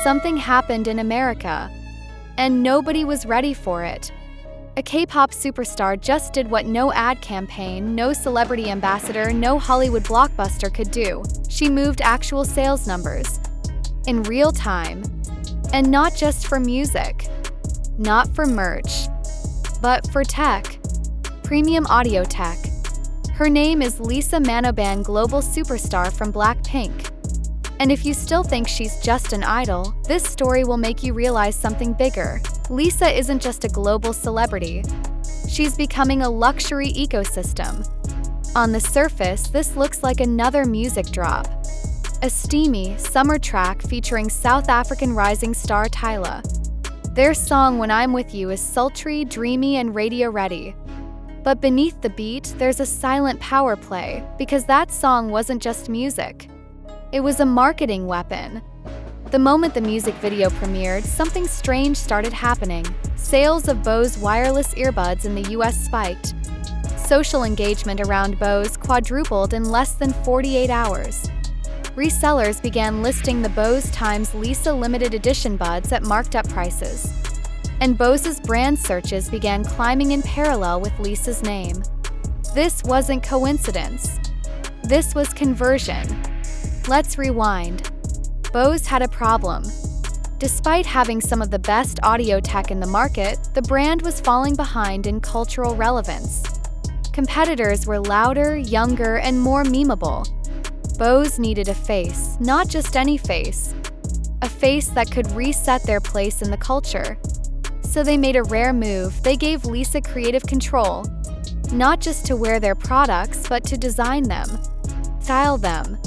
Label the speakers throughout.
Speaker 1: something happened in America, and nobody was ready for it. A K-pop superstar just did what no ad campaign, no celebrity ambassador, no Hollywood blockbuster could do. She moved actual sales numbers in real time. And not just for music, not for merch, but for tech, premium audio tech. Her name is Lisa Manoban, global superstar from Blackpink. And if you still think she's just an idol, this story will make you realize something bigger. Lisa isn't just a global celebrity. She's becoming a luxury ecosystem. On the surface, this looks like another music drop. A steamy, summer track featuring South African rising star Tyla. Their song When I'm With You is sultry, dreamy, and radio-ready. But beneath the beat, there's a silent power play, because that song wasn't just music. It was a marketing weapon. The moment the music video premiered, something strange started happening. Sales of Bose wireless earbuds in the US spiked. Social engagement around Bose quadrupled in less than 48 hours. Resellers began listing the Bose x Lisa limited edition buds at marked up prices. And Bose's brand searches began climbing in parallel with Lisa's name. This wasn't coincidence. This was conversion. Let's rewind. Bose had a problem. Despite having some of the best audio tech in the market, the brand was falling behind in cultural relevance. Competitors were louder, younger, and more memeable. Bose needed a face, not just any face. A face that could reset their place in the culture. So they made a rare move. They gave Lisa creative control, not just to wear their products, but to design them, style them,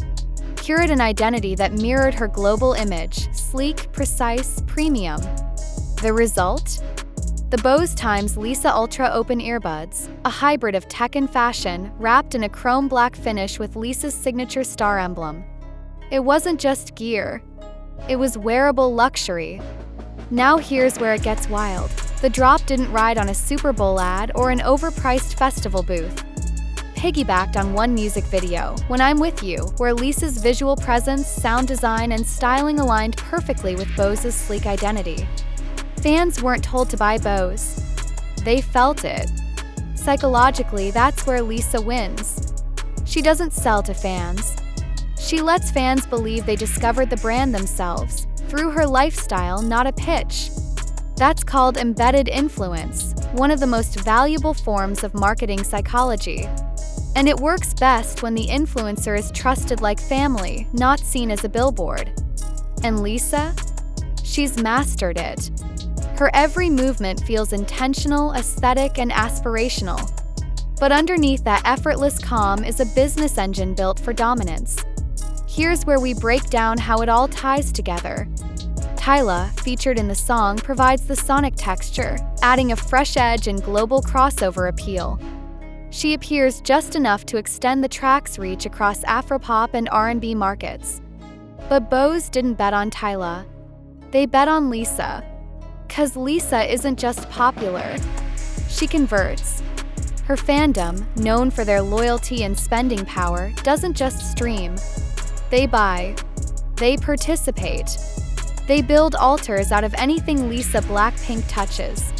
Speaker 1: curate an identity that mirrored her global image, sleek, precise, premium. The result? The Bose x Lisa Ultra Open Earbuds, a hybrid of tech and fashion, wrapped in a chrome black finish with Lisa's signature star emblem. It wasn't just gear. It was wearable luxury. Now here's where it gets wild. The drop didn't ride on a Super Bowl ad or an overpriced festival booth. Piggybacked on one music video, When I'm With You, where Lisa's visual presence, sound design, and styling aligned perfectly with Bose's sleek identity. Fans weren't told to buy Bose. They felt it. Psychologically, that's where Lisa wins. She doesn't sell to fans. She lets fans believe they discovered the brand themselves, through her lifestyle, not a pitch. That's called embedded influence, one of the most valuable forms of marketing psychology. And it works best when the influencer is trusted like family, not seen as a billboard. And Lisa? She's mastered it. Her every movement feels intentional, aesthetic, and aspirational. But underneath that effortless calm is a business engine built for dominance. Here's where we break down how it all ties together. Tyla, featured in the song, provides the sonic texture, adding a fresh edge and global crossover appeal. She appears just enough to extend the track's reach across Afropop and R&B markets. But Bose didn't bet on Tyla. They bet on Lisa. 'Cause Lisa isn't just popular. She converts. Her fandom, known for their loyalty and spending power, doesn't just stream. They buy. They participate. They build altars out of anything Lisa Blackpink touches.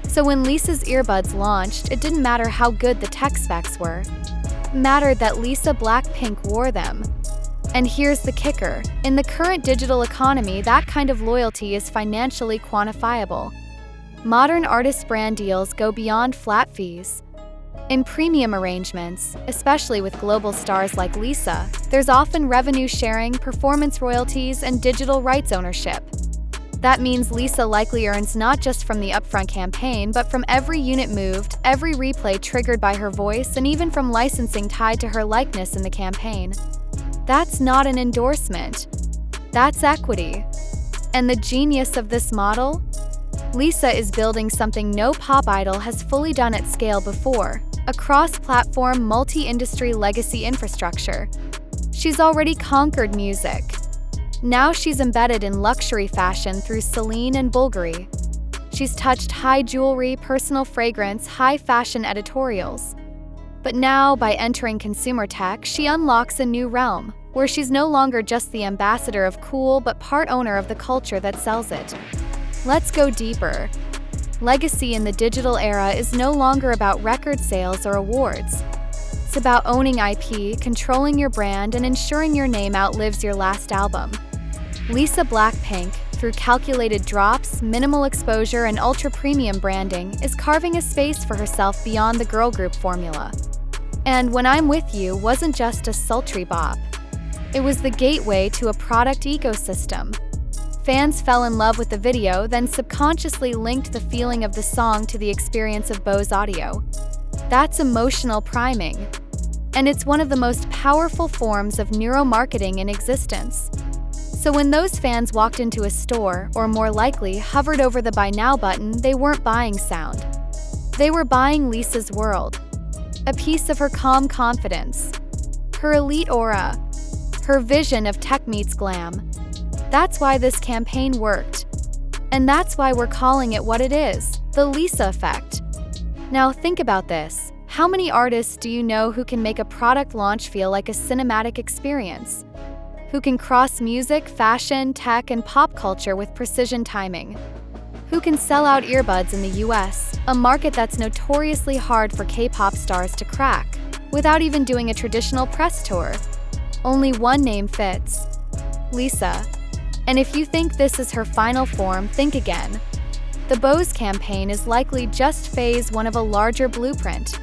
Speaker 1: So when Lisa's earbuds launched, it didn't matter how good the tech specs were. It mattered that Lisa Blackpink wore them. And here's the kicker. In the current digital economy, that kind of loyalty is financially quantifiable. Modern artist brand deals go beyond flat fees. In premium arrangements, especially with global stars like Lisa, there's often revenue sharing, performance royalties, and digital rights ownership. That means Lisa likely earns not just from the upfront campaign, but from every unit moved, every replay triggered by her voice, and even from licensing tied to her likeness in the campaign. That's not an endorsement. That's equity. And the genius of this model? Lisa is building something no pop idol has fully done at scale before, a cross-platform, multi-industry legacy infrastructure. She's already conquered music. Now she's embedded in luxury fashion through Celine and Bulgari. She's touched high jewelry, personal fragrance, high fashion editorials. But now, by entering consumer tech, she unlocks a new realm, where she's no longer just the ambassador of cool but part owner of the culture that sells it. Let's go deeper. Legacy in the digital era is no longer about record sales or awards. It's about owning IP, controlling your brand, and ensuring your name outlives your last album. Lisa Blackpink, through calculated drops, minimal exposure, and ultra-premium branding, is carving a space for herself beyond the girl group formula. And When I'm With You wasn't just a sultry bop. It was the gateway to a product ecosystem. Fans fell in love with the video, then subconsciously linked the feeling of the song to the experience of Bose audio. That's emotional priming. And it's one of the most powerful forms of neuromarketing in existence. So when those fans walked into a store, or more likely, hovered over the Buy Now button, they weren't buying sound. They were buying Lisa's world. A piece of her calm confidence. Her elite aura. Her vision of tech meets glam. That's why this campaign worked. And that's why we're calling it what it is, the Lisa effect. Now think about this. How many artists do you know who can make a product launch feel like a cinematic experience? Who can cross music, fashion, tech, and pop culture with precision timing? Who can sell out earbuds in the US, a market that's notoriously hard for K-pop stars to crack, without even doing a traditional press tour? Only one name fits: Lisa. And if you think this is her final form, think again. The Bose campaign is likely just phase one of a larger blueprint.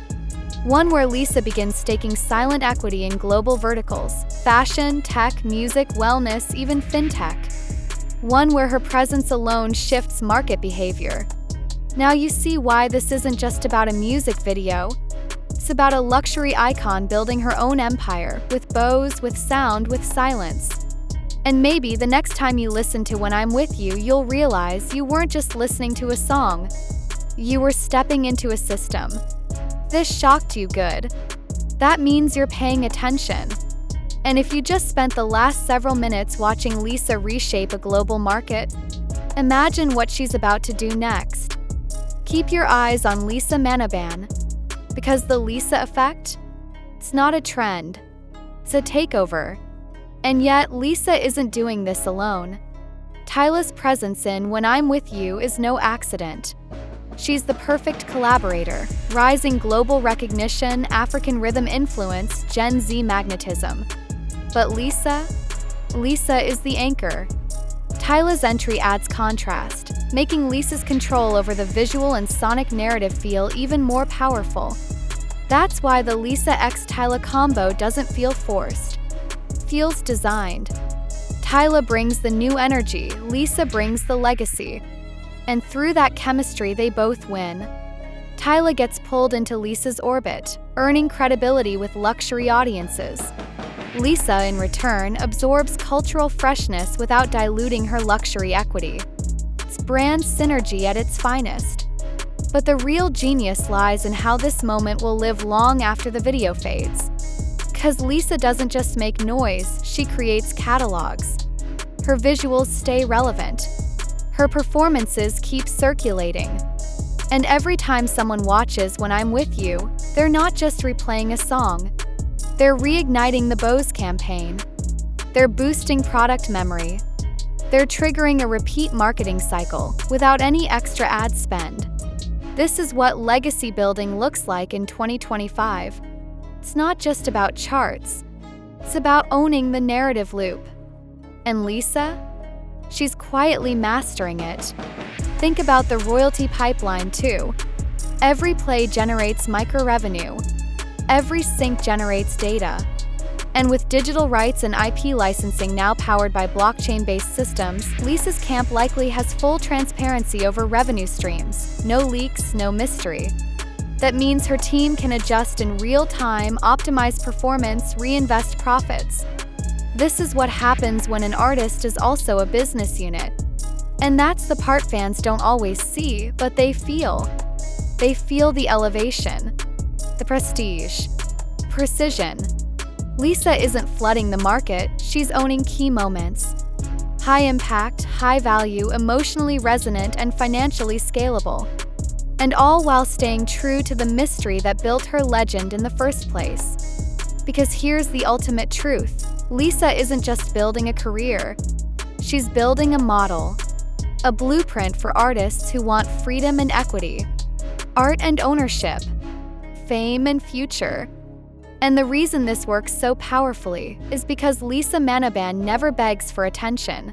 Speaker 1: One where Lisa begins staking silent equity in global verticals: fashion, tech, music, wellness, even fintech. One where her presence alone shifts market behavior. Now you see why this isn't just about a music video. It's about a luxury icon building her own empire, with Bose, with sound, with silence. And maybe the next time you listen to When I'm With You, you'll realize you weren't just listening to a song. You were stepping into a system. This shocked you good. That means you're paying attention. And if you just spent the last several minutes watching Lisa reshape a global market, imagine what she's about to do next. Keep your eyes on Lisa Manoban, because the Lisa effect? It's not a trend. It's a takeover. And yet, Lisa isn't doing this alone. Tyla's presence in When I'm With You is no accident. She's the perfect collaborator, rising global recognition, African rhythm influence, Gen Z magnetism. But Lisa is the anchor. Tyla's entry adds contrast, making Lisa's control over the visual and sonic narrative feel even more powerful. That's why the Lisa x Tyla combo doesn't feel forced. It feels designed. Tyla brings the new energy, Lisa brings the legacy. And through that chemistry, they both win. Tyla gets pulled into Lisa's orbit, earning credibility with luxury audiences. Lisa, in return, absorbs cultural freshness without diluting her luxury equity. It's brand synergy at its finest. But the real genius lies in how this moment will live long after the video fades. 'Cause Lisa doesn't just make noise, she creates catalogs. Her visuals stay relevant. Her performances keep circulating. And every time someone watches When I'm With You, they're not just replaying a song. They're reigniting the Bose campaign. They're boosting product memory. They're triggering a repeat marketing cycle without any extra ad spend. This is what legacy building looks like in 2025. It's not just about charts. It's about owning the narrative loop. And Lisa? She's quietly mastering it. Think about the royalty pipeline too. Every play generates micro-revenue. Every sync generates data. And with digital rights and IP licensing now powered by blockchain-based systems, Lisa's camp likely has full transparency over revenue streams. No leaks, no mystery. That means her team can adjust in real time, optimize performance, reinvest profits. This is what happens when an artist is also a business unit. And that's the part fans don't always see, but they feel. They feel the elevation, the prestige, precision. Lisa isn't flooding the market, she's owning key moments. High impact, high value, emotionally resonant, and financially scalable. And all while staying true to the mystery that built her legend in the first place. Because here's the ultimate truth. Lisa isn't just building a career. She's building a model. A blueprint for artists who want freedom and equity. Art and ownership. Fame and future. And the reason this works so powerfully is because Lisa Manoban never begs for attention.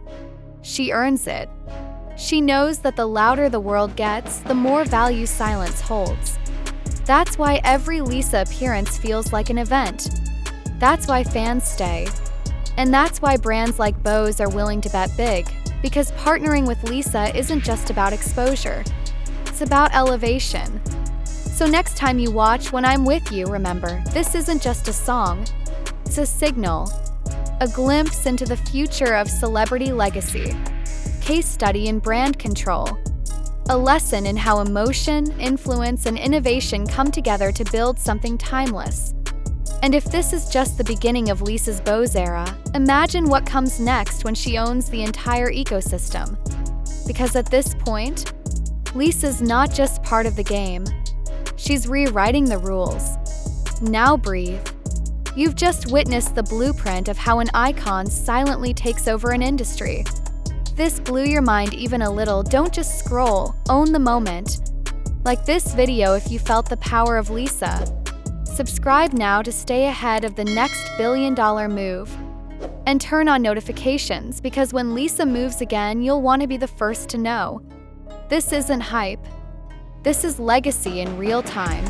Speaker 1: She earns it. She knows that the louder the world gets, the more value silence holds. That's why every Lisa appearance feels like an event. That's why fans stay. And that's why brands like Bose are willing to bet big, because partnering with Lisa isn't just about exposure. It's about elevation. So next time you watch When I'm With You, remember, this isn't just a song. It's a signal. A glimpse into the future of celebrity legacy. Case study in brand control. A lesson in how emotion, influence, and innovation come together to build something timeless. And if this is just the beginning of Lisa's Bose era, imagine what comes next when she owns the entire ecosystem. Because at this point, Lisa's not just part of the game. She's rewriting the rules. Now breathe. You've just witnessed the blueprint of how an icon silently takes over an industry. If this blew your mind even a little, don't just scroll, own the moment. Like this video if you felt the power of Lisa. Subscribe now to stay ahead of the next billion-dollar move. And turn on notifications because when Lisa moves again, you'll want to be the first to know. This isn't hype. This is legacy in real time.